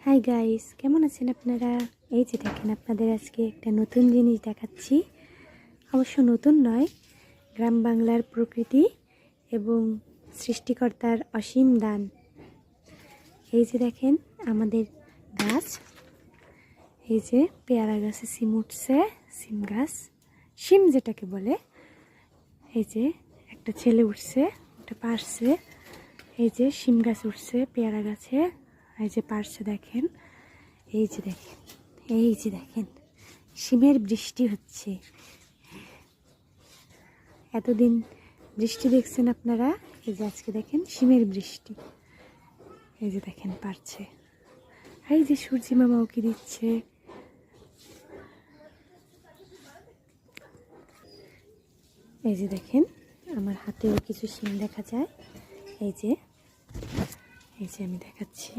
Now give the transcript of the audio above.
Hi guys, কেমন আছেন আপনারা? এই যে দেখেন, আপনাদের আজকে একটা নতুন জিনিস দেখাচ্ছি। অবশ্য নতুন নয়, গ্রাম বাংলার প্রকৃতি এবং সৃষ্টিকর্তার অসীম দান। এই যে দেখেন আমাদের গাছ, এই যে পেয়ারা গাছে সিম উঠছে, সিম গাছ, সিম যেটাকে বলে। এই যে একটা ছেলে উঠছে, ওটা পারছে। এই যে সিম গাছ উঠছে পেয়ারা গাছে, এই যে পারছে দেখেন। এই যে দেখেন, এই যে দেখেন, সিমের বৃষ্টি হচ্ছে। এতদিন বৃষ্টি দেখছেন আপনারা, এই যে আজকে দেখেন সিমের বৃষ্টি। এই যে দেখেন পারছে, এই যে সূর্যি মামা ওকে দিচ্ছে। এই যে দেখেন আমার হাতেও কিছু সিম দেখা যায়। এই যে আমি দেখাচ্ছি।